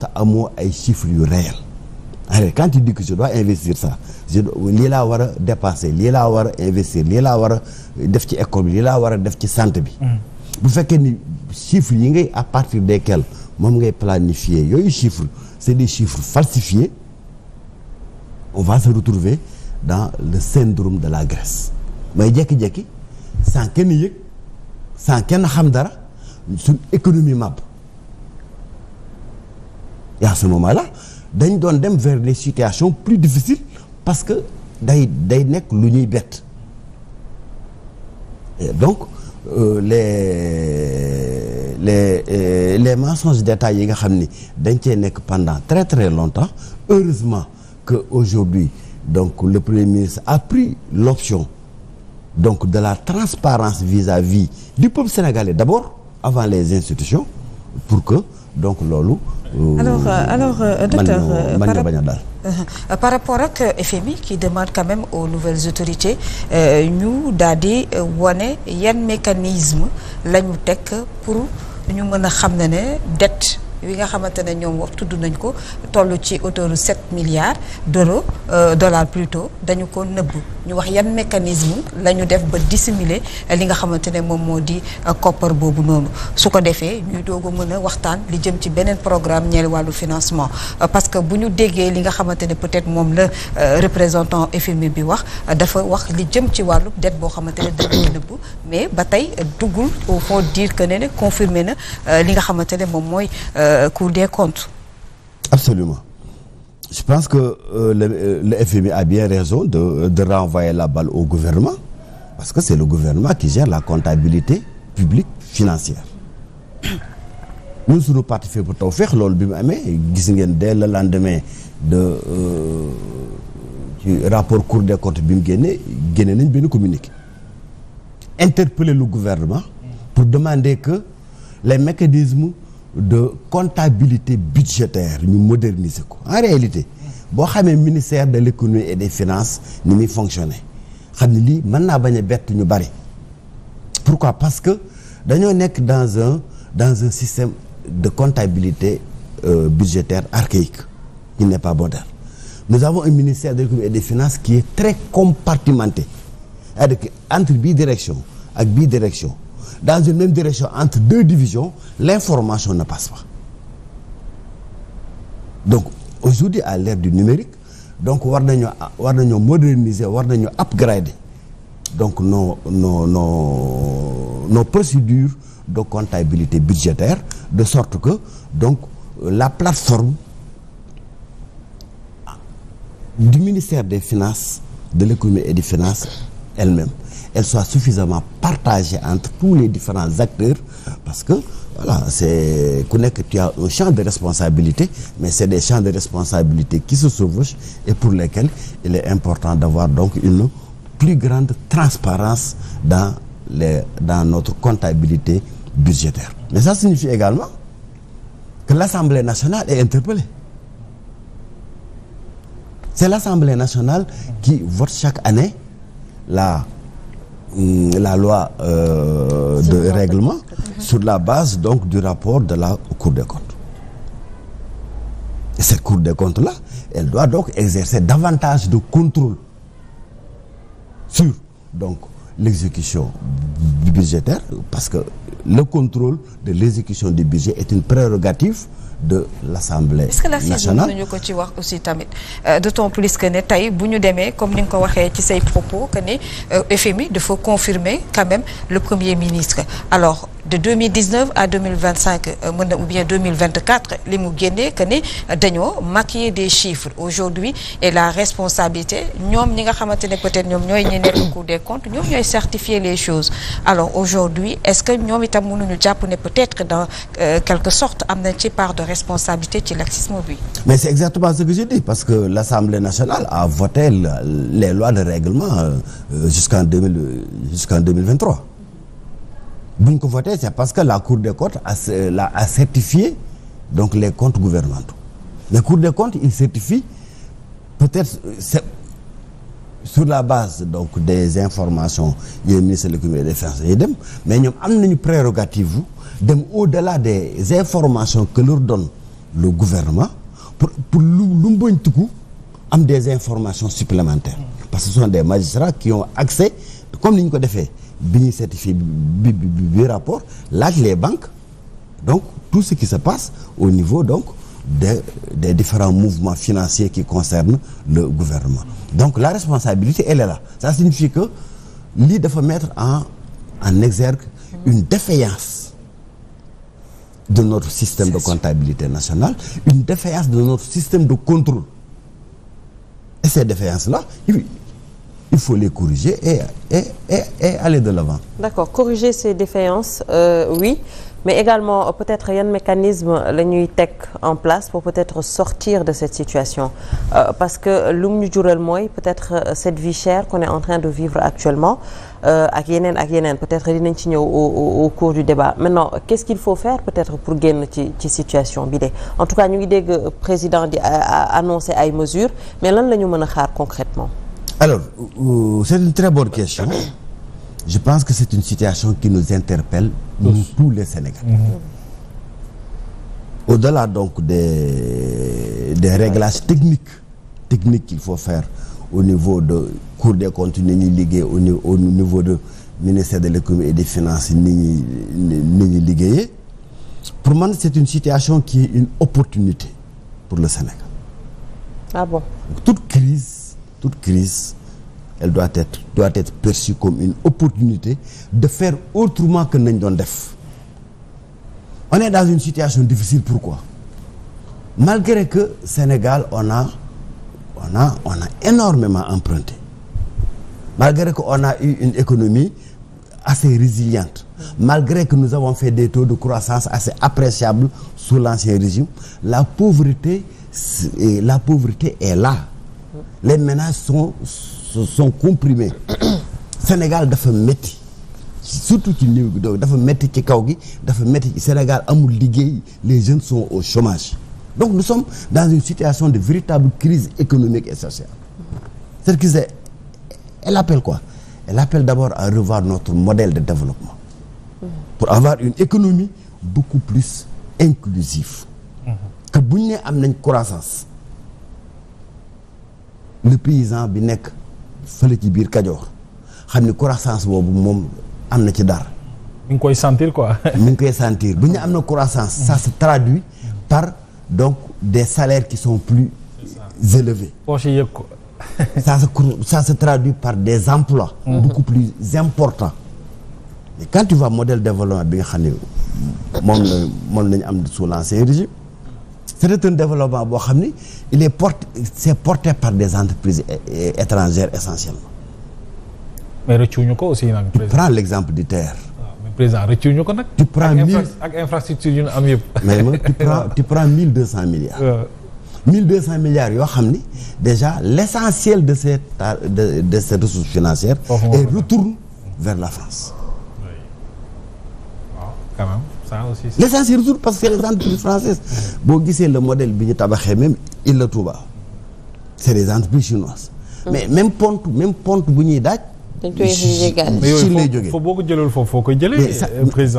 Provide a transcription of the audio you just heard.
te amoo ay chiffres yu réels. Alors quand tu dis que je dois investir ça lii laa war a dépenser lii laa war a investir lii laa war a def ci école bi lii laa war a def ci santé bi. bu fekkee ni chiffres yi ngay à partir desquels moom ngay planifier yooyu chiffres c'est des chiffres falsifiés on va se retrouver dans le syndrome de la Grèce may jékki-jékki sans kenn yëg sans kenn xam dara suñ économie màbb et à ce moment-là dañ doon dem vers des situations plus difficiles parce que day nekk lu ñuy bett et donc les mensonges d'État yi nga xam ni dañ cee nekk pendant très très longtemps heureusement que aujourd'hui donc le Premier ministre a pris l'option donc de la transparence vis-à-vis du peuple sénégalais d'abord avant les institutions pour que donc loolu alors docteur par rapport ak FMI qui demande quand même aux nouvelles autorités ñu daal di wane yan mécanisme la ñu teg pour ñu mën a xam ne dette yi nga xamante ne ñoom wax tudd nañ ko toll ci autour de 7 milliards dollars plutôt dañu ko nëbb ñu wax yan mécanisme la ñu def ba dissimuler li nga xamante ne moom moo di koppar boobu noonu su ko defee ñuy doog a mën a waxtaan li jëm ci beneen programme ñeel wàllu financement parce que bu ñu déggee li nga xamante ne peut-être moom la représentant FMI bi wax dafa wax li jëm ci wàllu dette boo xamante ne dañu nëbb mais ba tey duggul au fond dire que ne confirmé na li nga xamante ne moom mooy Cour des comptes. Absolument. Je pense que le FMI a bien raison de renvoyer la balle au gouvernement parce que c'est le gouvernement qui gère la comptabilité publique financière. ñun suñu parti Fepp Tawfekh loolu bi mu amee gis ngeen dès le lendemain de ci rapport Cour des comptes bi mu génne nañ benn communiqué interpeller le gouvernement pour demander que les mécanismes de comptabilité budgétaire ñu moderniser ko en réalité boo xamee ministère de l'économie et des finances ni muy fonctionner xam ne lii mën naa bañ a bett ñu bari pourquoi parce que dañoo nekk dans un système de comptabilité budgétaire archaïque qui n'est pas moderne. Nous avons un ministère de l'économie et des finances qui est très compartimenté c'est-à-dire que entre bii direction ak bii direction dans une même direction entre deux divisions l'information ne passe pas donc aujourd'hui à l'ère du numérique donc war nañoo moderniser war nañoo upgrader donc nos procédures de comptabilité budgétaire de sorte que donc la plateforme du ministère des finances de l'économie et des finances elle-même elle soit suffisamment partagée entre tous les différents acteurs parce que voilà c'est ku nekk tu as un champ de responsabilité mais c'est des champs de responsabilité qui se chevauchent et pour lesquels il est important d'avoir donc une plus grande transparence dans notre comptabilité budgétaire. Mais ça signifie également que l'Assemblée nationale est interpellée. C'est l'Assemblée nationale qui vote chaque année la loi de règlement sur la base donc du rapport de la Cour des comptes. Et cette Cour des comptes-là, elle doit donc exercer davantage de contrôle sur donc l'exécution budgétaire parce que le contrôle de l'exécution du budget est une prérogative de l'Assemblée nationale. Est-ce que la nañu ko ci wax aussi tamit d'autant plus que ne tey bu ñu demee comme ni nga ko waxee ci say propos que ne FMI dafa confirmer quand même le Premier ministre alors de 2019 à 2025 mën na ou bien 2024 li mu génnee que ne dañoo maquiller des chiffres aujourd'hui et la responsabilité ñoom ñi nga xamante ne peut-être ñoom ñooy ñi nekk Cour des comptes ñoom ñooy certifier les choses alors aujourd'hui est-ce que ñoom itam mënuñu jàpp ne peut-être dans quelque sorte am nañ ci part de responsabilité ci laxisme bi. Mais c'est exactement ce que je dis parce que l'Assemblée nationale a voté les lois de règlement jusqu'en 2023. bu ñu ko voté c'est parce que la Cour des comptes a certifié donc les comptes gouvernementaux. La Cour des comptes il certifie peut-être sur la base donc des informations yooyu ministre de l'économie et des finances yi dem mais ñoom am nañu prérogative dem au-delà des informations que leur donne le gouvernement pour lu mu bañ tukku am des informations supplémentaires parce que ce sont des magistrats qui ont accès comme ni ñu ko defee bi ñuy certifié bi rapport laaj les banques donc tout ce qui se passe au niveau donc des différents mouvements financiers qui concernent le gouvernement donc la responsabilité elle est là ça signifie que lii dafa mettre en exergue une défaillance de notre système de comptabilité nationale une défaillance de notre système de contrôle et ces défaillances-là il faut les corriger et aller de l'avant. D'accord, corriger ces défaillances oui mais également peut-être yan mécanisme la ñuy teg en place pour peut-être sortir de cette situation parce que lu mu ñu jural mooy peut-être cette vie chère qu'on est en train de vivre actuellement ak yeneen peut-être dinañ ci ñëw au cours du débat maintenant qu'est-ce qu'il faut faire peut-être pour génn ci situation bi de en tout cas ñu ngi dégg président di annoncer ay mesures mais lan la ñu mën a xaar concrètement. Alors c'est une très bonne question. Je pense que c'est une situation qui nous interpelle nous tous les Sénégalais. Au-delà donc des réglages techniques qu'il faut faire au niveau de Cour des comptes ni ñuy liggéey au niveau de ministère de l'économie et des finances ni ñuy liggéeyee pour man c'est une situation qui est une opportunité pour le Sénégal. Ah bon? Toute crise elle doit être perçue comme une opportunité de faire autrement que nañ doon def. On est dans une situation difficile pourquoi? Malgré que Sénégal on a énormément emprunté. Malgré que on a eu une économie assez résiliente. Malgré que nous avons fait des taux de croissance assez appréciables sous l'ancien régime, la pauvreté est là. Les ménages sont comprimés. Sénégal dafa métti surtout ci néew gi dafa métti ci kaw gi dafa métti ci Sénégal amul liggéey les jeunes sont au chômage donc nous sommes dans une situation de véritable crise économique et sociale. Cette crise elle appelle quoi? Elle appelle d'abord à revoir notre modèle de développement pour avoir une économie beaucoup plus inclusive que bu ñu nee am nañ croissance le paysan bi nekk fële ci biir Kajoor xam ni croissance boobu moom am na ci dara. mi ngi koy sentir quoi. mi ngi koy sentir bu ñu am na croissance. ça se traduit par donc des salaires qui sont plus élevés. poche yëg ko. ça se traduit par des emplois. beaucoup plus importants. et quand tu vois modèle développement bi nga xam ne moom la ñu am sous l'ancien régime. c'est un développement boo xam ni c'est porté par des entreprises étrangères essentiellement. mais rëccuñu ko aussi nag. tu prends l'exemple du TER. mais président rëccuñu ko nag. tu prends ak infrastructure yu ñu am yëpp. mais tu prends 1200 milliards. 1200 milliards yoo xam ni déjà l'essentiel de ces ressources financières. et retourne vers la France. waaw quand même. Ça aussi, l'essentiel retourne parce que les entreprises françaises boo gisee le modèle bi ñu tabaxee même Ila Touba c'est des entreprises chinoises. mais même pont bu ñuy daaj. dañ koy yéegal. Chine lay jógee foo boo ko jëlul foo koy jëlee président.